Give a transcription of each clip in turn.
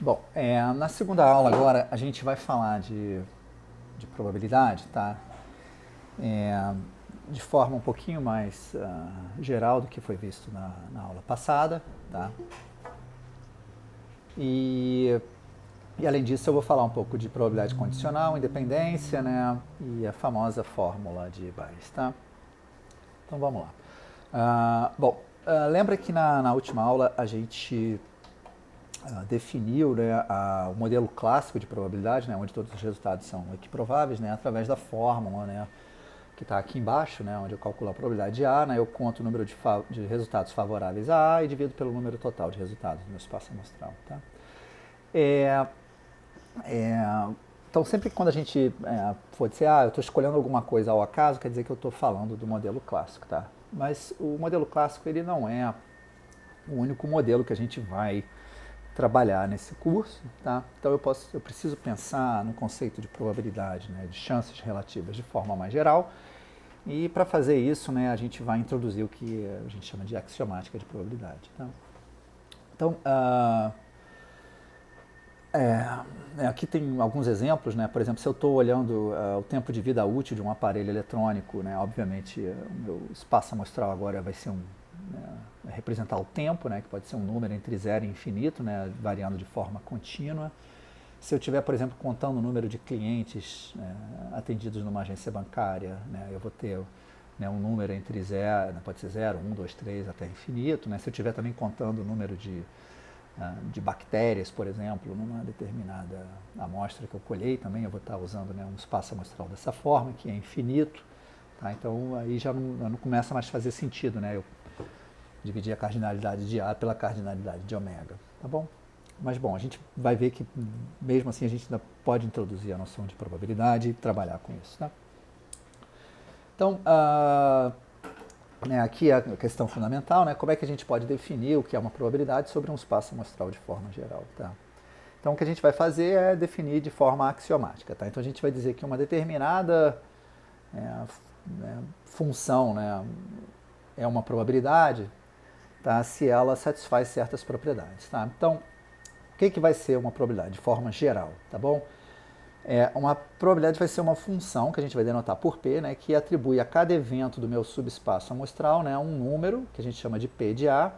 Bom, na segunda aula agora a gente vai falar de probabilidade, tá? É, de forma um pouquinho mais geral do que foi visto na aula passada, tá? E além disso eu vou falar um pouco de probabilidade condicional, independência, né? E a famosa fórmula de Bayes, tá? Então vamos lá. Lembra que na última aula a gente definiu, né, o modelo clássico de probabilidade, né, onde todos os resultados são equiprováveis, né, através da fórmula, né, que está aqui embaixo, né, onde eu calculo a probabilidade de A, né, eu conto o número de resultados favoráveis a A e divido pelo número total de resultados do meu espaço amostral. Tá? É, então, sempre que quando a gente for dizer, eu estou escolhendo alguma coisa ao acaso, quer dizer que eu estou falando do modelo clássico. Tá? Mas o modelo clássico ele não é o único modelo que a gente vai trabalhar nesse curso, tá? Então eu preciso pensar no conceito de probabilidade, né, de chances relativas de forma mais geral. E para fazer isso, né, a gente vai introduzir o que a gente chama de axiomática de probabilidade. Tá? Então, aqui tem alguns exemplos, né? Por exemplo, se eu estou olhando o tempo de vida útil de um aparelho eletrônico, né? Obviamente o meu espaço amostral agora vai ser vai representar o tempo, né? Que pode ser um número entre 0 e infinito, né? Variando de forma contínua. Se eu estiver, por exemplo, contando o número de clientes atendidos numa agência bancária, né? Eu vou ter um número entre 0, pode ser 0, 1, 2, 3 até infinito. Né? Se eu estiver também contando o número de bactérias, por exemplo, numa determinada amostra que eu colhei também, eu vou estar usando um espaço amostral dessa forma, que é infinito. Tá? Então aí já não começa mais a fazer sentido, né? Eu dividir a cardinalidade de A pela cardinalidade de ômega. Tá bom? Mas bom, a gente vai ver que mesmo assim a gente ainda pode introduzir a noção de probabilidade e trabalhar com isso. Tá? Então, aqui é a questão fundamental, né? Como é que a gente pode definir o que é uma probabilidade sobre um espaço amostral de forma geral. Tá? Então o que a gente vai fazer é definir de forma axiomática. Tá? Então a gente vai dizer que uma determinada função, né, é uma probabilidade, tá? Se ela satisfaz certas propriedades. Tá? Então, o que vai ser uma probabilidade de forma geral? Tá bom? Uma probabilidade vai ser uma função que a gente vai denotar por P, né, que atribui a cada evento do meu subespaço amostral, né, um número, que a gente chama de P de A,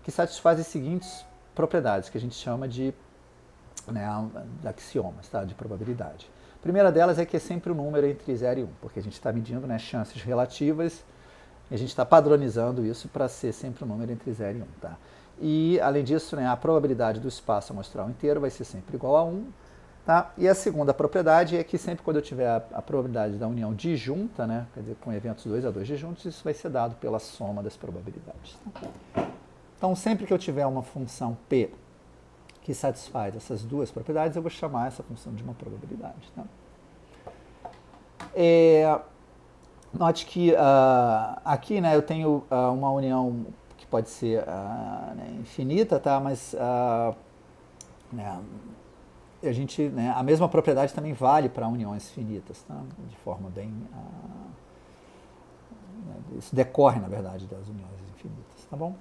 que satisfaz as seguintes propriedades, que a gente chama de axiomas, tá, de probabilidade. A primeira delas é que é sempre um número entre 0 e 1, porque a gente está medindo, né, chances relativas e a gente está padronizando isso para ser sempre um número entre 0 e 1. Tá? E, além disso, né, a probabilidade do espaço amostral inteiro vai ser sempre igual a 1. Tá? E a segunda propriedade é que sempre quando eu tiver a probabilidade da união disjunta, né, quer dizer, com eventos 2 a 2 disjuntos, isso vai ser dado pela soma das probabilidades. Então, sempre que eu tiver uma função P que satisfaz essas duas propriedades, eu vou chamar essa função de uma probabilidade. Tá? Note que aqui, né, eu tenho uma união que pode ser infinita, tá? Mas a gente, a mesma propriedade também vale para uniões finitas, tá? De forma bem... isso decorre, na verdade, das uniões infinitas, tá bom?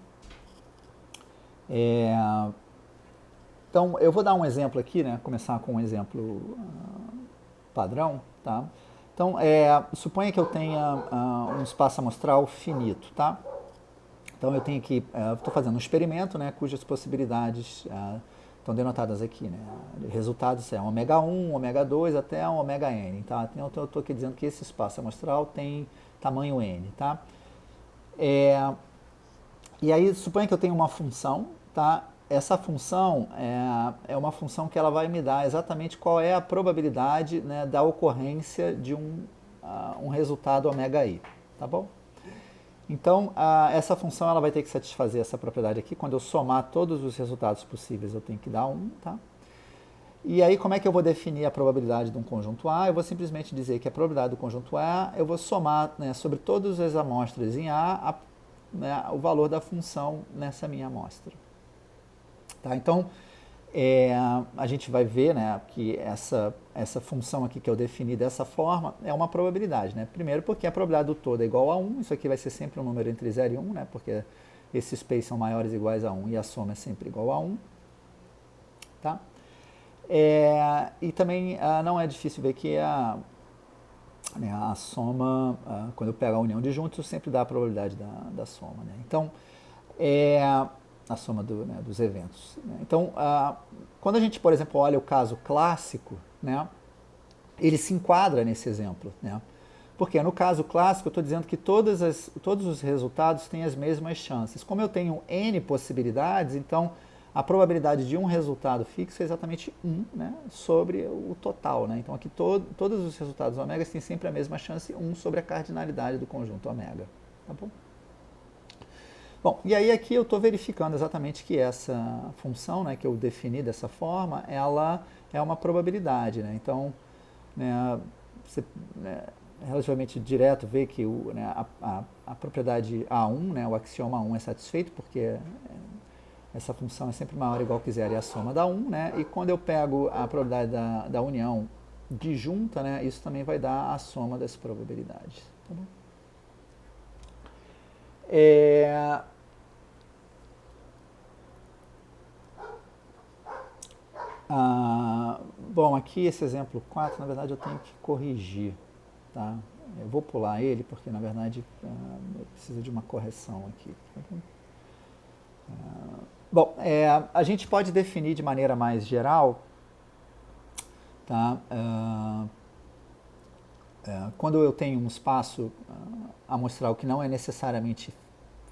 Então, eu vou dar um exemplo aqui, né? Começar com um exemplo padrão, tá? Então, suponha que eu tenha um espaço amostral finito, tá? Então, eu tenho aqui, estou fazendo um experimento, né, cujas possibilidades estão denotadas aqui, né? Resultados é ômega 1, ômega 2 até ômega n, tá? Então, eu estou aqui dizendo que esse espaço amostral tem tamanho n, tá? E aí, suponha que eu tenho uma função, tá? Essa função é uma função que ela vai me dar exatamente qual é a probabilidade, né, da ocorrência de um resultado ômega i, tá bom? Então, essa função ela vai ter que satisfazer essa propriedade aqui. Quando eu somar todos os resultados possíveis, eu tenho que dar 1, tá? E aí, como é que eu vou definir a probabilidade de um conjunto A? Eu vou simplesmente dizer que a probabilidade do conjunto A, eu vou somar, né, sobre todas as amostras em A, o valor da função nessa minha amostra. Tá? Então, a gente vai ver, né, que essa função aqui que eu defini dessa forma é uma probabilidade. Né? Primeiro porque a probabilidade do todo é igual a 1, isso aqui vai ser sempre um número entre 0 e 1, né, porque esses P's são maiores ou iguais a 1 e a soma é sempre igual a 1. tá? E também não é difícil ver que a soma, quando eu pego a união de juntos, sempre dá a probabilidade da soma, né? Então, a soma dos eventos, né? Então, quando a gente, por exemplo, olha o caso clássico, né, ele se enquadra nesse exemplo, né? Porque no caso clássico eu estou dizendo que todos os resultados têm as mesmas chances. Como eu tenho N possibilidades, então a probabilidade de um resultado fixo é exatamente 1, né, sobre o total, né? Então aqui todos os resultados ômegas têm sempre a mesma chance, 1 sobre a cardinalidade do conjunto ômega. Tá bom? Bom, e aí aqui eu estou verificando exatamente que essa função, né, que eu defini dessa forma, ela é uma probabilidade, né? Então, né, você, né, relativamente direto vê que a propriedade A1, né, o axioma A1 é satisfeito, porque essa função é sempre maior ou igual que zero e a soma dá 1, né? E quando eu pego a probabilidade da união disjunta, né, isso também vai dar a soma das probabilidades. Tá bom? Bom, aqui esse exemplo 4, na verdade eu tenho que corrigir, tá? Eu vou pular ele porque na verdade eu preciso de uma correção aqui. Tá bom? Bom, a gente pode definir de maneira mais geral, tá? Quando eu tenho um espaço amostral que não é necessariamente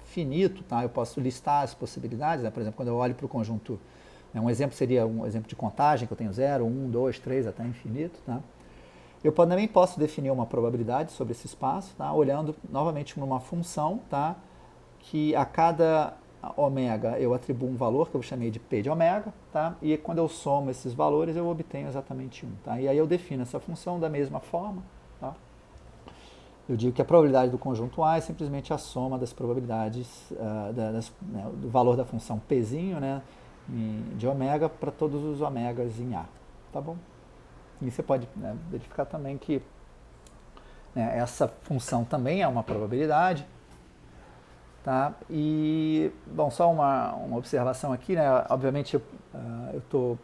finito, tá? Eu posso listar as possibilidades, né? Por exemplo, quando eu olho para o conjunto, né? Um exemplo seria um exemplo de contagem, que eu tenho 0, 1, 2, 3, até infinito, tá? Eu também posso definir uma probabilidade sobre esse espaço, tá? Olhando novamente para uma função, tá? Que a cada ômega eu atribuo um valor que eu chamei de P de ômega, tá? E quando eu somo esses valores eu obtenho exatamente 1, tá? E aí eu defino essa função da mesma forma, tá? Eu digo que a probabilidade do conjunto A é simplesmente a soma das probabilidades do valor da função Pzinho, né, de ômega para todos os ômegas em A, tá bom? E você pode, né, verificar também que, né, essa função também é uma probabilidade, tá? E, bom, só uma observação aqui, né? Obviamente eu estou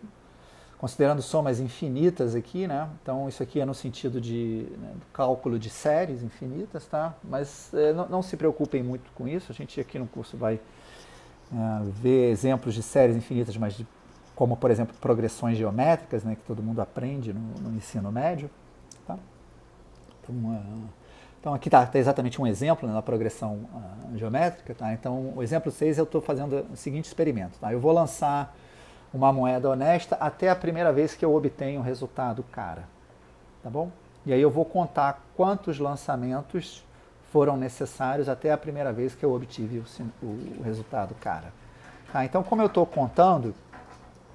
considerando somas infinitas aqui, né? Então isso aqui é no sentido de, né, cálculo de séries infinitas, tá? Mas não se preocupem muito com isso, a gente aqui no curso vai ver exemplos de séries infinitas, mas como, por exemplo, progressões geométricas, né, que todo mundo aprende no ensino médio, tá? Então aqui está exatamente um exemplo, né, da progressão geométrica, tá? Então o exemplo 6 eu estou fazendo o seguinte experimento, tá? Eu vou lançar uma moeda honesta até a primeira vez que eu obtenho o resultado cara, tá bom? E aí eu vou contar quantos lançamentos foram necessários até a primeira vez que eu obtive o resultado cara. Tá? Então, como eu estou contando,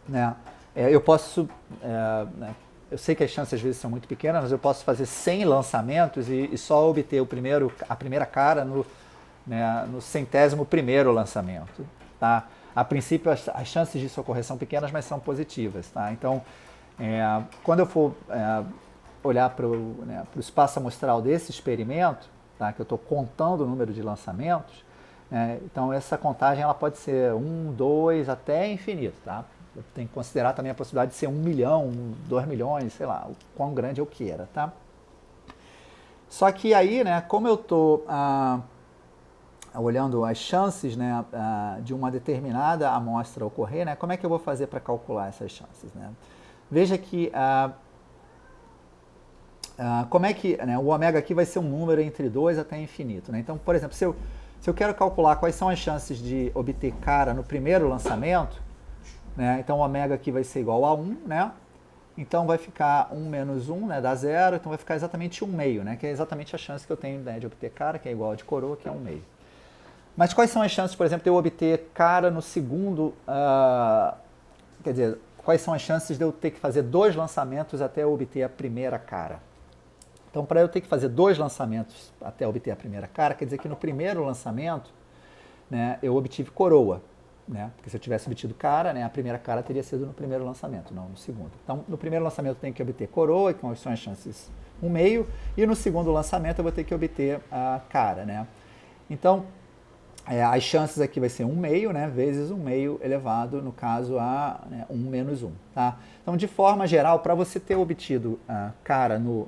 né, eu posso, né, eu sei que as chances às vezes são muito pequenas, mas eu posso fazer 100 lançamentos e só obter a primeira cara no 100º lançamento, tá? A princípio, as chances disso ocorrer são pequenas, mas são positivas, tá? Então, quando eu for olhar para o espaço amostral desse experimento, tá, que eu estou contando o número de lançamentos, então essa contagem ela pode ser 1, 2, até infinito, tá? Eu tenho que considerar também a possibilidade de ser 1 milhão, 2 milhões, sei lá, o quão grande eu queira, tá? Só que aí, né, como eu estou olhando as chances, né, de uma determinada amostra ocorrer, né, como é que eu vou fazer para calcular essas chances, né? Veja que como é que, né, o ômega aqui vai ser um número entre 2 até infinito, né? Então, por exemplo, se eu quero calcular quais são as chances de obter cara no primeiro lançamento, né, então o ômega aqui vai ser igual a 1, né? Então vai ficar 1 menos 1, né, dá 0, então vai ficar exatamente 1/2, né, que é exatamente a chance que eu tenho, né, de obter cara, que é igual a de coroa, que é 1/2. Mas quais são as chances, por exemplo, de eu obter cara no segundo, quer dizer, quais são as chances de eu ter que fazer 2 lançamentos até eu obter a primeira cara? Então, para eu ter que fazer 2 lançamentos até obter a primeira cara, quer dizer que no primeiro lançamento, né, eu obtive coroa, né? Porque se eu tivesse obtido cara, né, a primeira cara teria sido no primeiro lançamento, não no segundo. Então, no primeiro lançamento eu tenho que obter coroa, que são as chances 1/2, e no segundo lançamento eu vou ter que obter a cara, né? Então, as chances aqui vai ser 1 meio, né, vezes 1 meio elevado, no caso, a 1 menos 1. Tá? Então, de forma geral, para você ter obtido cara no,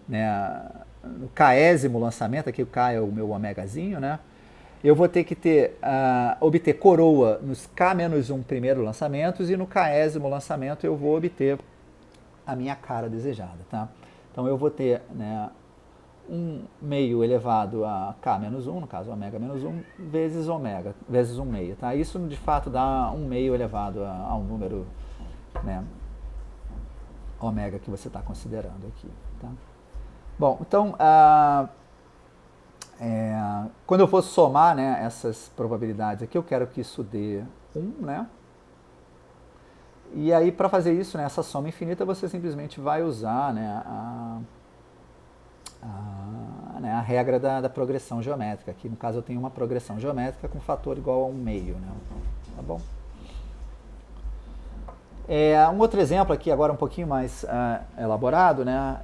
né, no késimo lançamento, aqui o K é o meu omegazinho, né, eu vou ter que obter coroa nos K-1 primeiros lançamentos e no késimo lançamento eu vou obter a minha cara desejada. Tá? Então, eu vou ter, né, 1 meio elevado a K-1, no caso ômega-1, vezes ômega, vezes 1 meio. Tá? Isso, de fato, dá 1 meio elevado a um número, né, ômega que você está considerando aqui. Tá? Bom, então, quando eu for somar, né, essas probabilidades aqui, eu quero que isso dê 1, né? E aí, para fazer isso, né, essa soma infinita, você simplesmente vai usar, né, a regra da progressão geométrica. Aqui, no caso, eu tenho uma progressão geométrica com fator igual a 1 meio. Né? Tá bom? Um outro exemplo aqui, agora um pouquinho mais elaborado, né?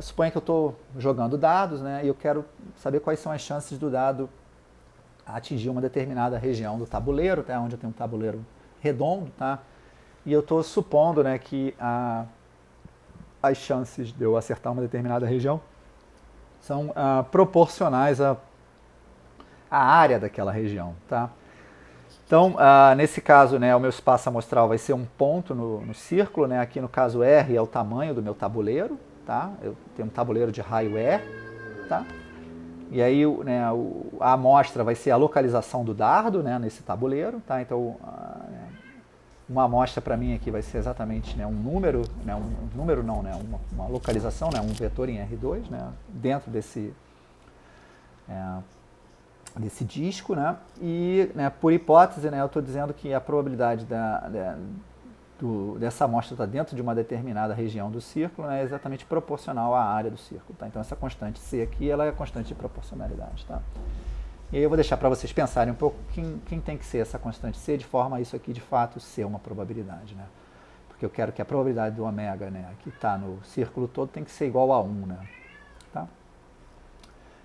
Suponha que eu estou jogando dados, né, e eu quero saber quais são as chances do dado atingir uma determinada região do tabuleiro, tá? Onde eu tenho um tabuleiro redondo, tá? E eu estou supondo, né, que as chances de eu acertar uma determinada região são proporcionais à área daquela região. Tá? Então, nesse caso, né, o meu espaço amostral vai ser um ponto no círculo. Né? Aqui no caso R é o tamanho do meu tabuleiro. Tá? Eu tenho um tabuleiro de raio E. Tá? E aí, né, a amostra vai ser a localização do dardo, né, nesse tabuleiro. Tá? Então, uma amostra para mim aqui vai ser exatamente, né, um número, né, um número não, né, uma localização, né, um vetor em R2, né, dentro desse disco, né, e, né, por hipótese, né, eu estou dizendo que a probabilidade dessa amostra estar dentro de uma determinada região do círculo, né, é exatamente proporcional à área do círculo. Tá? Então essa constante C aqui, ela é a constante de proporcionalidade. Tá? E aí eu vou deixar para vocês pensarem um pouco quem tem que ser essa constante C, de forma a isso aqui de fato ser uma probabilidade. Né? Porque eu quero que a probabilidade do ômega, né, que está no círculo todo tem que ser igual a 1. Né? Tá?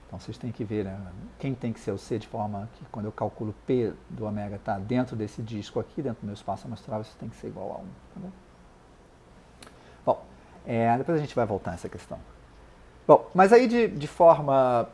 Então vocês têm que ver, né, quem tem que ser o C, de forma que quando eu calculo P do ômega está dentro desse disco aqui, dentro do meu espaço amostral, isso tem que ser igual a 1. Tá bom? Bom, depois a gente vai voltar a essa questão. Bom, mas aí de forma...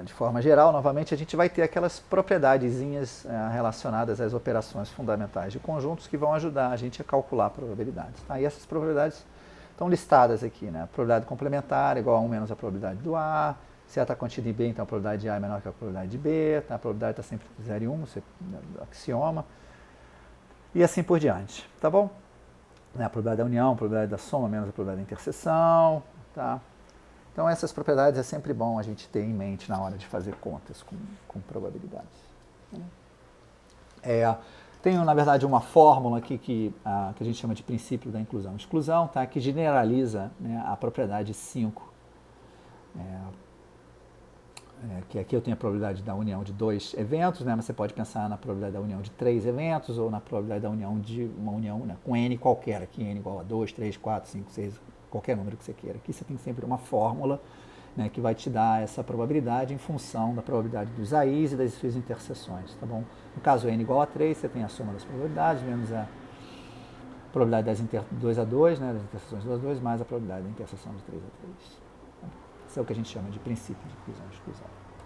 de forma geral, novamente, a gente vai ter aquelas propriedadezinhas relacionadas às operações fundamentais de conjuntos que vão ajudar a gente a calcular probabilidades. Tá? E essas probabilidades estão listadas aqui. Né? A probabilidade complementar é igual a 1 menos a probabilidade do A. Se A está contida em B, então a probabilidade de A é menor que a probabilidade de B. Tá? A probabilidade está sempre entre 0 e 1, axioma. E assim por diante. Tá bom? A probabilidade da união, a probabilidade da soma menos a probabilidade da interseção. Tá? Então, essas propriedades é sempre bom a gente ter em mente na hora de fazer contas com probabilidades. Tenho, na verdade, uma fórmula aqui que a gente chama de princípio da inclusão e exclusão, tá? Que generaliza, né, a propriedade 5. Que aqui eu tenho a probabilidade da união de 2 eventos, né, mas você pode pensar na probabilidade da união de 3 eventos ou na probabilidade da união de uma união, né, com n qualquer, aqui n igual a 2, 3, 4, 5, 6, qualquer número que você queira. Aqui você tem sempre uma fórmula, né, que vai te dar essa probabilidade em função da probabilidade dos AIs e das suas interseções. Tá bom? No caso n igual a 3, você tem a soma das probabilidades, menos a probabilidade das 2 a 2, né, das interseções de 2 a 2, mais a probabilidade da interseção de 3 a 3. Isso é o que a gente chama de princípio de inclusão e exclusão.